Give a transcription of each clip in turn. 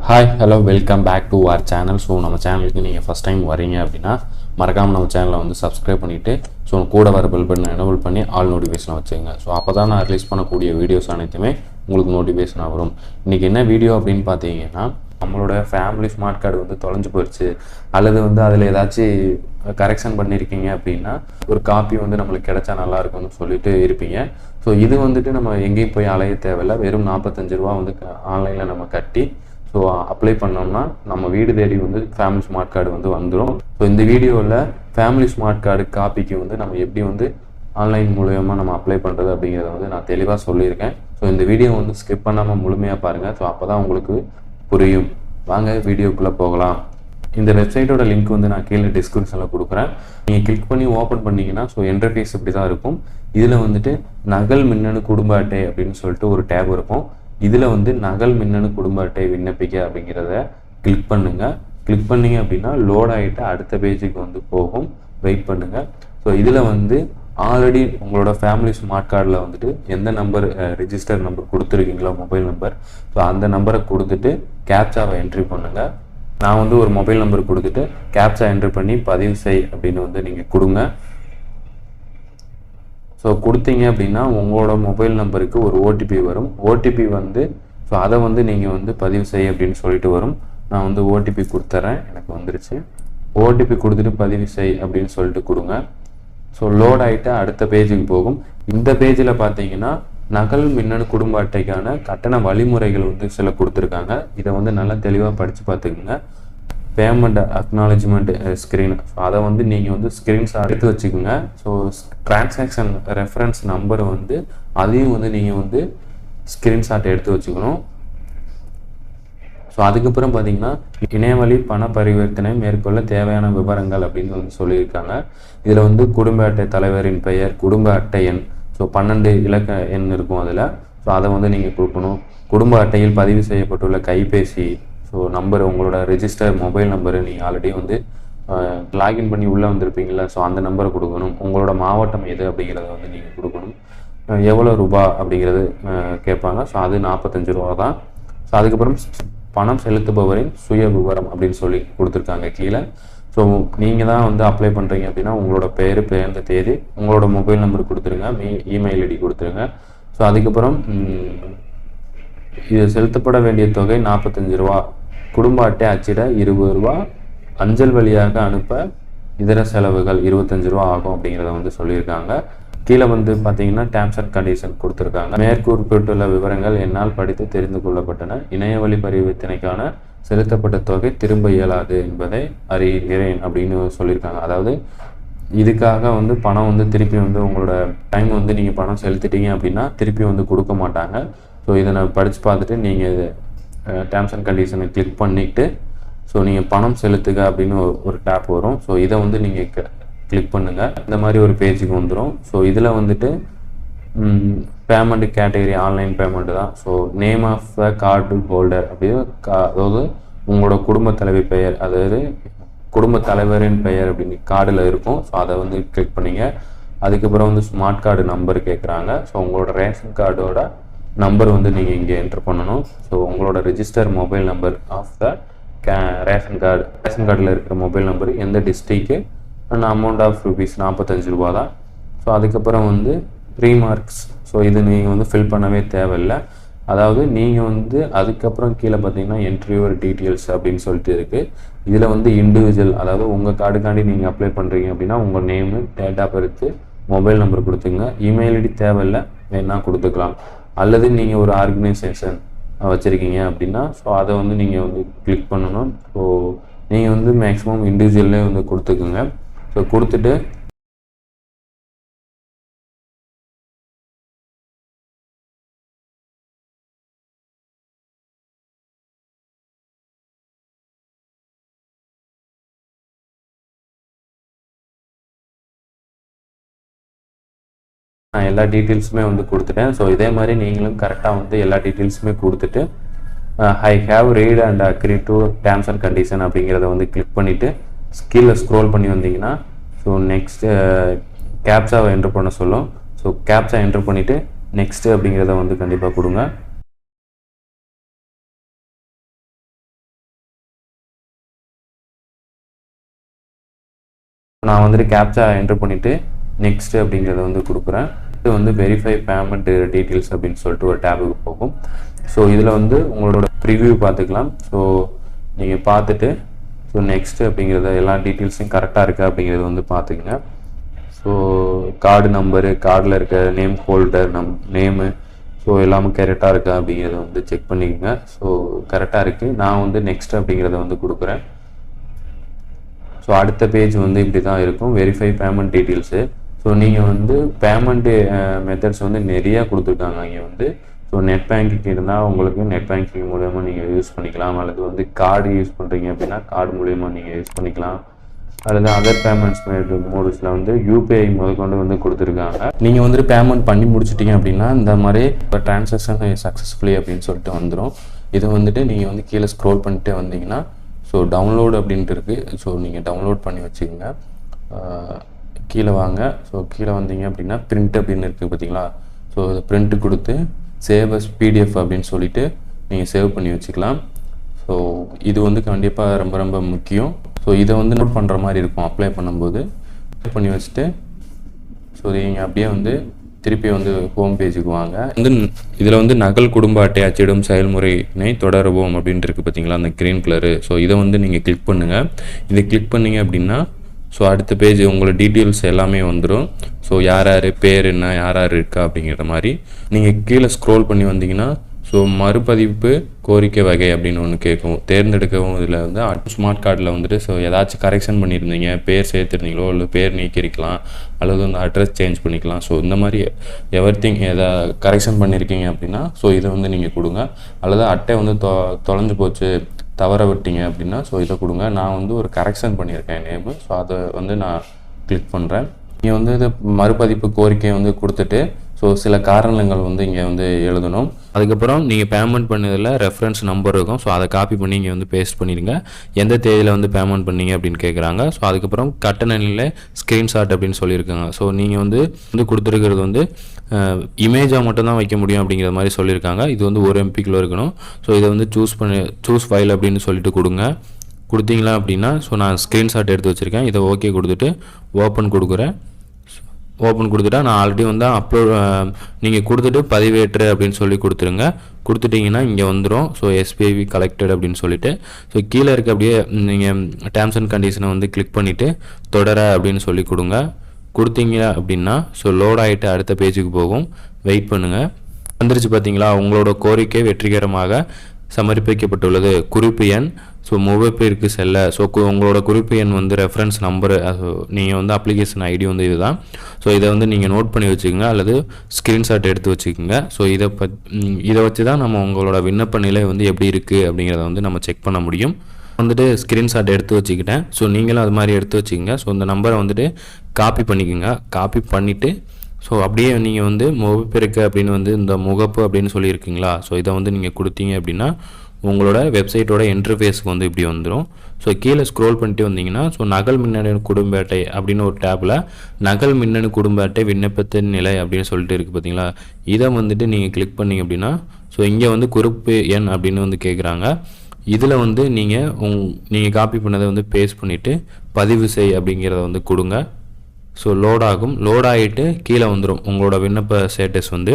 Hi hello welcome back to our channel. So நம்ம சேனலுக்கு நீங்கள் ஃபஸ்ட் டைம் வரீங்க அப்படின்னா மறக்காமல் நம்ம சேனலை வந்து சப்ஸ்கிரைப் பண்ணிவிட்டு ஸோ கூட வர பெல் பட்டனை எனேபிள் பண்ணி ஆல் நோட்டிஃபிகேஷனை வச்சுங்க. ஸோ அப்போ தான் நான் ரிலீஸ் பண்ணக்கூடிய வீடியோஸ் அனைத்துமே உங்களுக்கு நோட்டிஃபிகேஷனாக வரும். இன்றைக்கி என்ன வீடியோ அப்படின்னு பார்த்தீங்கன்னா, நம்மளோட ஃபேமிலி ஸ்மார்ட் கார்டு வந்து தொலைஞ்சு போயிடுச்சு அல்லது வந்து அதில் ஏதாச்சும் கரெக்ஷன் பண்ணியிருக்கீங்க அப்படின்னா ஒரு காப்பி வந்து நம்மளுக்கு கிடைச்சா நல்லாயிருக்கும்னு சொல்லிட்டு இருப்பீங்க. ஸோ இது வந்துட்டு நம்ம எங்கேயும் போய் அலைய தேவையில்லை. வெறும் 45 ரூபா வந்து ஆன்லைனில் நம்ம கட்டி ஸோ அப்ளை பண்ணோம்னா நம்ம வீடு தேடி வந்து ஃபேமிலி ஸ்மார்ட் கார்டு வந்து வந்துடும். ஸோ இந்த வீடியோவில் ஃபேமிலி ஸ்மார்ட் கார்டு காப்பிக்கு வந்து நம்ம எப்படி வந்து ஆன்லைன் மூலயமா நம்ம அப்ளை பண்ணுறது அப்படிங்கிறத வந்து நான் தெளிவாக சொல்லியிருக்கேன். ஸோ இந்த வீடியோ வந்து ஸ்கிப் பண்ணாமல் முழுமையாக பாருங்கள். ஸோ அப்போ தான் உங்களுக்கு புரியும். வாங்க வீடியோக்குள்ளே போகலாம். இந்த வெப்சைட்டோட லிங்க் வந்து நான் கீழே டிஸ்கிரிப்ஷனில் கொடுக்குறேன். நீங்கள் கிளிக் பண்ணி ஓப்பன் பண்ணிங்கன்னா ஸோ இன்டர்ஃபேஸ் இப்படி தான் இருக்கும். இதில் வந்துட்டு நகல் மின்னணு குடும்ப அட்டை அப்படின்னு சொல்லிட்டு ஒரு டேப் இருக்கும். இதில் வந்து நகல் மின்னணு குடும்ப அட்டை விண்ணப்பிக்க அப்படிங்கிறத கிளிக் பண்ணுங்கள். கிளிக் பண்ணிங்க அப்படின்னா லோட் ஆகிட்டு அடுத்த பேஜுக்கு வந்து போகும். வெயிட் பண்ணுங்கள். ஸோ இதில் வந்து ஆல்ரெடி உங்களோட ஃபேமிலி ஸ்மார்ட் கார்டில் வந்துட்டு எந்த நம்பர் ரிஜிஸ்டர் நம்பர் கொடுத்துருக்கீங்களோ மொபைல் நம்பர், ஸோ அந்த நம்பரை கொடுத்துட்டு கேப்சாவை என்ட்ரி பண்ணுங்கள். நான் வந்து ஒரு மொபைல் நம்பர் கொடுத்துட்டு கேப்சா என்ட்ரி பண்ணி பதிவு செய் அப்படின்னு வந்து நீங்கள் கொடுங்க. ஸோ கொடுத்தீங்க அப்படின்னா உங்களோட மொபைல் நம்பருக்கு ஒரு ஓடிபி வரும். ஓடிபி வந்து ஸோ அதை வந்து நீங்கள் வந்து பதிவு செய் அப்படின்னு சொல்லிட்டு வரும். நான் வந்து ஓடிபி கொடுத்துட்றேன். எனக்கு வந்துருச்சு. ஓடிபி கொடுத்துட்டு பதிவு செய் அப்படின்னு சொல்லிட்டு கொடுங்க. ஸோ லோட் ஆகிட்டு அடுத்த பேஜுக்கு போகும். இந்த பேஜில் பார்த்தீங்கன்னா நகல் மின்னணு குடும்ப அட்டைக்கான கட்டண வழிமுறைகள் வந்து சில கொடுத்துருக்காங்க. இதை வந்து நல்லா தெளிவாக படித்து பார்த்துக்குங்க. பேமெண்ட் அக்னாலஜ்மெண்ட் ஸ்க்ரீன், ஸோ அதை வந்து நீங்கள் வந்து ஸ்க்ரீன்ஷாட் எடுத்து வச்சுக்கோங்க. ஸோ டிரான்சாக்ஷன் ரெஃபரன்ஸ் நம்பரை வந்து அதையும் வந்து நீங்கள் வந்து ஸ்க்ரீன்ஷாட் எடுத்து வச்சுக்கணும். ஸோ அதுக்கப்புறம் பார்த்தீங்கன்னா இணையவழி பண பரிவர்த்தனை மேற்கொள்ள தேவையான விவரங்கள் அப்படின்னு வந்து சொல்லியிருக்காங்க. இதில் வந்து குடும்ப அட்டை தலைவரின் பெயர், குடும்ப அட்டை எண், ஸோ 12 இலக்க எண் இருக்கும் அதில். ஸோ அதை வந்து நீங்கள் கொடுக்கணும். குடும்ப அட்டையில் பதிவு செய்யப்பட்டுள்ள கைபேசி ஸோ நம்பர், உங்களோட ரெஜிஸ்டர் மொபைல் நம்பரு, நீங்கள் ஆல்ரெடி வந்து லாகின் பண்ணி உள்ளே வந்திருப்பீங்களா, ஸோ அந்த நம்பரை கொடுக்கணும். உங்களோட மாவட்டம் எது அப்படிங்கிறத வந்து நீங்கள் கொடுக்கணும். எவ்வளோ ரூபா அப்படிங்கிறது கேட்பாங்க. ஸோ அது 45 ரூபா தான். ஸோ அதுக்கப்புறம் பணம் செலுத்துபவரின் சுய விவரம் அப்படின்னு சொல்லி கொடுத்துருக்காங்க கீழே. ஸோ நீங்கள் தான் வந்து அப்ளை பண்ணுறீங்க அப்படின்னா உங்களோட பேர், பிறந்த தேதி, உங்களோட மொபைல் நம்பர் கொடுத்துருங்க, இமெயில் ஐடி கொடுத்துருங்க. ஸோ அதுக்கப்புறம் இது செலுத்தப்பட வேண்டிய தொகை 45 ரூபா. குடும்ப அட்டை அச்சிட 20 ரூபா, அஞ்சல் வழியாக அனுப்ப இதர செலவுகள் 25 ரூபா ஆகும் அப்படிங்கிறத வந்து சொல்லியிருக்காங்க. கீழே வந்து பார்த்தீங்கன்னா டேர்ம்ஸ் அண்ட் கண்டிஷன் கொடுத்துருக்காங்க. மேற்குறிப்பிட்டுள்ள விவரங்கள் என்னால் படித்து தெரிந்து கொள்ளப்பட்டன. இணையவழி பரிவர்த்தனைக்கான செலுத்தப்பட்ட தொகை திரும்ப இயலாது என்பதை அறிகிறேன் அப்படின்னு சொல்லியிருக்காங்க. அதாவது இதுக்காக வந்து பணம் வந்து திருப்பி வந்து உங்களோட டைம் வந்து நீங்கள் பணம் செலுத்திட்டீங்க அப்படின்னா திருப்பி வந்து கொடுக்க மாட்டாங்க. ஸோ இதை நான் படித்து பார்த்துட்டு நீங்கள் இது டேர்ம்ஸ் அண்ட் கண்டிஷனை கிளிக் பண்ணிவிட்டு ஸோ நீங்கள் பணம் செலுத்துக அப்படின்னு ஒரு டேப் வரும். ஸோ இதை வந்து நீங்கள் கிளிக் பண்ணுங்கள். இந்த மாதிரி ஒரு பேஜுக்கு வந்துடும். ஸோ இதில் வந்துட்டு பேமெண்ட் கேட்டகரி ஆன்லைன் பேமெண்ட்டு தான். So name of the card holder அப்படின்னு அதாவது உங்களோட குடும்ப தலைவி பெயர், அதாவது குடும்ப தலைவரின் பெயர் அப்படின்னு கார்டில் இருக்கும். ஸோ அதை வந்து கிளிக் பண்ணிங்க. அதுக்கப்புறம் வந்து ஸ்மார்ட் கார்டு நம்பர் கேட்குறாங்க. ஸோ உங்களோட ரேஷன் கார்டோட நம்பர் வந்து நீங்கள் இங்கே என்ட்ரு பண்ணணும். ஸோ உங்களோட register mobile number of the ration கார்டில் இருக்கிற மொபைல் நம்பர், எந்த டிஸ்ட்ரிக்கு, அண்ட் அமௌண்ட் ஆஃப் ருபீஸ் 45 ரூபா தான். ஸோ அதுக்கப்புறம் வந்து ரீமார்க்ஸ், ஸோ இது நீங்கள் வந்து ஃபில் பண்ணவே தேவையில்லை. அதாவது நீங்கள் வந்து அதுக்கப்புறம் கீழே பார்த்தீங்கன்னா என்ட்ரியூர் டீட்டெயில்ஸ் அப்படின்னு சொல்லிட்டு இருக்குது. இதில் வந்து இண்டிவிஜுவல், அதாவது உங்கள் கார்டுக்காண்டி நீங்கள் அப்ளை பண்ணுறீங்க அப்படின்னா உங்கள் name, date of birth, mobile number கொடுத்துங்க. இமெயில் ஐடி தேவையில்லை, வேணால் கொடுத்துக்கலாம். அல்லது நீங்கள் ஒரு ஆர்கனைசேஷன் வச்சுருக்கீங்க அப்படின்னா ஸோ அதை வந்து நீங்கள் வந்து கிளிக் பண்ணணும். ஸோ நீங்கள் வந்து மேக்ஸிமம் இண்டிவிஜுவல்லே வந்து கொடுத்துக்குங்க. ஸோ கொடுத்துட்டு நான் எல்லா டீட்டெயில்ஸுமே வந்து கொடுத்துட்டேன். ஸோ இதே மாதிரி நீங்களும் கரெக்டாக வந்து எல்லா டீட்டெயில்ஸுமே கொடுத்துட்டு I have read and agree to terms and condition அப்படிங்கிறத வந்து கிளிக் பண்ணிவிட்டு கீழே ஸ்க்ரோல் பண்ணி வந்தீங்கன்னா ஸோ நெக்ஸ்ட்டு கேப்சாவை என்ட்ரு பண்ண சொல்லும். ஸோ கேப்சா என்ட்ரு பண்ணிவிட்டு நெக்ஸ்ட்டு அப்படிங்கிறத வந்து கண்டிப்பாக கொடுங்க. நான் வந்துட்டு கேப்சா என்டர் பண்ணிவிட்டு நெக்ஸ்ட் அப்படிங்கிறத வந்து கொடுக்குறேன். இது வந்து வெரிஃபை பேமெண்ட் டீட்டெயில்ஸ் அப்படின்னு சொல்லிட்டு ஒரு டேபுக்கு போகும். ஸோ இதில் வந்து உங்களோட ப்ரிவ்யூ பார்த்துக்கலாம். ஸோ நீங்கள் பார்த்துட்டு ஸோ நெக்ஸ்ட் அப்படிங்கிறத எல்லா டீட்டெயில்ஸும் கரெக்டாக இருக்கா அப்படிங்கிறத வந்து பார்த்துக்குங்க. ஸோ கார்டு நம்பரு, கார்டில் இருக்க நேம் ஹோல்டர் நேமு, ஸோ எல்லாமே கரெக்டாக இருக்கா அப்படிங்கிறத வந்து செக் பண்ணிக்கோங்க. ஸோ கரெக்டாக இருக்குது. நான் வந்து நெக்ஸ்ட் அப்படிங்கிறத வந்து கொடுக்குறேன். ஸோ அடுத்த பேஜ் வந்து இப்படி தான் இருக்கும், வெரிஃபை பேமெண்ட் டீட்டெயில்ஸு. ஸோ நீங்கள் வந்து பேமெண்ட்டு மெத்தட்ஸ் வந்து நிறையா கொடுத்துருக்காங்க இங்கே வந்து. ஸோ நெட் பேங்கிங் இருந்தால் உங்களுக்கு நெட் பேங்கிங் மூலயமா நீங்கள் யூஸ் பண்ணிக்கலாம், அல்லது வந்து கார்டு யூஸ் பண்ணுறீங்க அப்படின்னா கார்டு மூலயமா நீங்கள் யூஸ் பண்ணிக்கலாம், அல்லது அதர் பேமெண்ட்ஸ் மோட்ஸில் வந்து யூபிஐ முதற்கொண்டு வந்து கொடுத்துருக்காங்க. நீங்கள் வந்துட்டு பேமெண்ட் பண்ணி முடிச்சிட்டிங்க அப்படின்னா இந்த மாதிரி இப்போ ட்ரான்சாக்ஷன் சக்ஸஸ்ஃபுல்லி அப்படின்னு சொல்லிட்டு வந்துடும். இதை வந்துட்டு நீங்கள் வந்து கீழே ஸ்க்ரோல் பண்ணிட்டே வந்தீங்கன்னா ஸோ டவுன்லோடு அப்படின்ட்டு இருக்குது. ஸோ நீங்கள் டவுன்லோட் பண்ணி வச்சுக்கோங்க. கீழே வாங்க. ஸோ கீழே வந்தீங்க அப்படின்னா பிரிண்ட் அப்படின்னு இருக்குது பார்த்தீங்களா. ஸோ அதை பிரிண்ட்டு கொடுத்து சேவ் அஸ் பிடிஎஃப் அப்படின்னு சொல்லிவிட்டு நீங்கள் சேவ் பண்ணி வச்சுக்கலாம். ஸோ இது வந்து கண்டிப்பாக ரொம்ப ரொம்ப முக்கியம். ஸோ இதை வந்து நோட் பண்ணுற மாதிரி இருக்கும் அப்ளை பண்ணும்போது. சேவ் பண்ணி வச்சுட்டு ஸோ நீங்கள் அப்படியே வந்து திருப்பி வந்து ஹோம் பேஜுக்கு வாங்க. வந்து இதில் வந்து நகல் குடும்ப அட்டை அச்சிடும் செயல்முறையினை தொடரவும் அப்படின்ட்டு இருக்குது பார்த்தீங்களா, அந்த க்ரீன் கலரு. ஸோ இதை வந்து நீங்கள் கிளிக் பண்ணுங்கள். இதை கிளிக் பண்ணிங்க அப்படின்னா ஸோ அடுத்த பேஜ் உங்களோட டீட்டெயில்ஸ் எல்லாமே வந்துடும். ஸோ யார் யார் பேர் என்ன, யார் யார் இருக்கா அப்படிங்கிற மாதிரி நீங்கள் கீழே ஸ்க்ரோல் பண்ணி வந்தீங்கன்னா ஸோ மறுபதிப்பு கோரிக்கை வகை அப்படின்னு ஒன்று கேட்கும், தேர்ந்தெடுக்கவும். இதில் வந்து ஸ்மார்ட் கார்டில் வந்துட்டு ஸோ ஏதாச்சும் கரெக்ஷன் பண்ணியிருந்தீங்க, பேர் சேர்த்துருந்தீங்களோ இல்லை பேர் நீக்கிருக்கலாம், அல்லது வந்து அட்ரஸ் சேஞ்ச் பண்ணிக்கலாம். ஸோ இந்த மாதிரி எவ்ரிதிங் எதாவது கரெக்ஷன் பண்ணியிருக்கீங்க அப்படின்னா ஸோ இதை வந்து நீங்கள் கொடுங்க. அல்லது அட்டை வந்து தொலைஞ்சு போச்சு, தவற விட்டீங்க அப்படின்னா ஸோ இதை கொடுங்க. நான் வந்து ஒரு கரெக்ஷன் பண்ணியிருக்கேன் நேமு. ஸோ அதை வந்து நான் கிளிக் பண்ணுறேன். நீங்கள் வந்து இது மறுபதிப்பு கோரிக்கையை வந்து கொடுத்துட்டு ஸோ சில காரணங்கள் வந்து இங்கே வந்து எழுதணும். அதுக்கப்புறம் நீங்கள் பேமெண்ட் பண்ணதில் ரெஃபரன்ஸ் நம்பர் இருக்கும். ஸோ அதை காப்பி பண்ணி இங்கே வந்து பேஸ்ட் பண்ணிடுங்க. எந்த தேதியில் வந்து பேமெண்ட் பண்ணீங்க அப்படின்னு கேட்குறாங்க. ஸோ அதுக்கப்புறம் கட்டண நிலை ஸ்க்ரீன்ஷாட் அப்படின்னு சொல்லியிருக்காங்க. ஸோ நீங்கள் வந்து கொடுத்துருக்கிறது வந்து இமேஜாக மட்டும்தான் வைக்க முடியும் அப்படிங்கிற மாதிரி சொல்லியிருக்காங்க. இது வந்து 1 MB இருக்கணும். ஸோ இதை வந்து சூஸ் ஃபைல் அப்படின்னு சொல்லிட்டு கொடுங்க. கொடுத்தீங்களா அப்படின்னா ஸோ நான் ஸ்க்ரீன்ஷாட் எடுத்து வச்சுருக்கேன். இதை ஓகே கொடுத்துட்டு ஓப்பன் கொடுக்குறேன். ஓப்பன் கொடுத்துட்டா நான் ஆல்ரெடி வந்து அப்லோட் நீங்கள் கொடுத்துட்டு பதிவேற்று அப்படின்னு சொல்லி கொடுத்துருங்க. கொடுத்துட்டிங்கன்னா இங்கே வந்துடும். ஸோ எஸ்பிஐவி கலெக்டட் அப்படின்னு சொல்லிட்டு ஸோ கீழே இருக்க அப்படியே நீங்கள் டேர்ம்ஸ் அண்ட் கண்டிஷனை வந்து கிளிக் பண்ணிவிட்டு தொடர அப்படின்னு சொல்லி கொடுங்க. கொடுத்தீங்க அப்படின்னா ஸோ லோட் ஆகிட்டு அடுத்த பேஜுக்கு போகும். வெயிட் பண்ணுங்கள். வந்துருச்சு பார்த்தீங்களா, உங்களோட கோரிக்கை வெற்றிகரமாக சமர்ப்பிக்கப்பட்டுள்ளது. குறிப்பு எண் ஸோ முகப்பிற்கு செல்ல ஸோ உங்களோட குறிப்பு எண் வந்து ரெஃபரன்ஸ் நம்பரு, நீங்கள் வந்து அப்ளிகேஷன் ஐடி வந்து இதுதான். ஸோ இதை வந்து நீங்கள் நோட் பண்ணி வச்சுக்கோங்க, அல்லது ஸ்க்ரீன்ஷாட் எடுத்து வச்சுக்கோங்க. ஸோ இதை வச்சு தான் நம்ம உங்களோட விண்ணப்ப நிலை வந்து எப்படி இருக்குது அப்படிங்கிறத வந்து நம்ம செக் பண்ண முடியும். வந்துட்டு ஸ்க்ரீன்ஷாட் எடுத்து வச்சுக்கிட்டேன். ஸோ நீங்களும் அது மாதிரி எடுத்து வச்சுக்கோங்க. ஸோ இந்த நம்பரை வந்துட்டு காப்பி பண்ணிக்கோங்க. காப்பி பண்ணிவிட்டு ஸோ அப்படியே நீங்கள் வந்து முகப்பிற்கு அப்படின்னு வந்து இந்த முகப்பு அப்படின்னு சொல்லியிருக்கீங்களா, ஸோ இதை வந்து நீங்கள் கொடுத்தீங்க அப்படின்னா உங்களோட வெப்சைட்டோட இன்டர்ஃபேஸுக்கு வந்து இப்படி வந்துடும். ஸோ கீழே ஸ்க்ரோல் பண்ணிட்டு வந்தீங்கன்னா ஸோ நகல் மின்னணு குடும்ப அட்டை அப்படின்னு ஒரு டேப்பில் நகல் மின்னணு குடும்ப அட்டை விண்ணப்பத்தின் நிலை அப்படின்னு சொல்லிட்டு இருக்குது பார்த்தீங்களா, இதை வந்துட்டு நீங்கள் கிளிக் பண்ணிங்க அப்படின்னா ஸோ இங்கே வந்து குறிப்பு எண் அப்படின்னு வந்து கேட்குறாங்க. இதில் வந்து நீங்கள் காப்பி பண்ணதை வந்து பேஸ்ட் பண்ணிவிட்டு பதிவு செய் அப்படிங்கிறத வந்து கொடுங்க. ஸோ லோட் ஆகும். லோட் ஆகிட்டு கீழே வந்துடும் உங்களோட விண்ணப்ப ஸ்டேட்டஸ் வந்து.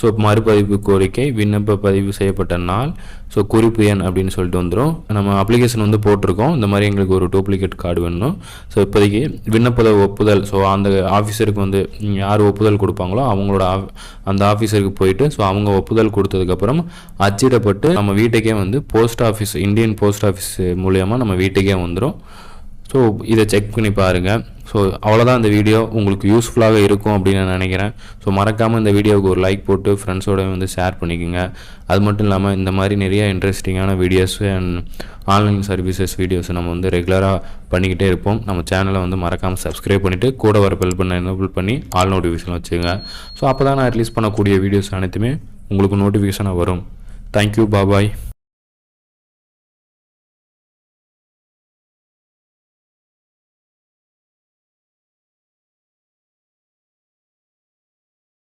ஸோ மறுபதிப்பு கோரிக்கை விண்ணப்ப பதிவு செய்யப்பட்ட நாள் ஸோ குறிப்பு எண் அப்படின்னு சொல்லிட்டு வந்துடும். நம்ம அப்ளிகேஷன் வந்து போட்டிருக்கோம், இந்த மாதிரி எங்களுக்கு ஒரு டூப்ளிகேட் கார்டு வேணும். ஸோ இப்போதைக்கு விண்ணப்ப ஒப்புதல் ஸோ அந்த ஆஃபீஸருக்கு வந்து யார் ஒப்புதல் கொடுப்பாங்களோ அவங்களோட அந்த ஆஃபீஸருக்கு போயிட்டு ஸோ அவங்க ஒப்புதல் கொடுத்ததுக்கப்புறம் அச்சிடப்பட்டு நம்ம வீட்டுக்கே வந்து post office, Indian post office மூலயமா நம்ம வீட்டுக்கே வந்துடும். ஸோ இதை செக் பண்ணி பாருங்கள். ஸோ அவ்வளோதான், இந்த வீடியோ உங்களுக்கு யூஸ்ஃபுல்லாக இருக்கும் அப்படின்னு நான் நினைக்கிறேன். ஸோ மறக்காமல் இந்த வீடியோவுக்கு ஒரு லைக் போட்டு ஃப்ரெண்ட்ஸோட வந்து ஷேர் பண்ணிக்கோங்க. அது மட்டும் இல்லாமல் இந்த மாதிரி நிறைய இன்ட்ரெஸ்டிங்கான videos and online services videos நம்ம வந்து ரெகுலராக பண்ணிக்கிட்டே இருப்போம். நம்ம சேனலை வந்து மறக்காமல் சப்ஸ்கிரைப் பண்ணிவிட்டு கூட வர பெல் பண்ண எனேபிள் பண்ணி ஆல் நோட்டிஃபிகேஷன் வச்சுங்க. ஸோ அப்போ தான் நான் ரிலீஸ் பண்ணக்கூடிய வீடியோஸ் அனைத்துமே உங்களுக்கு நோட்டிஃபிகேஷனாக வரும். தேங்க்யூ, பாபாய்.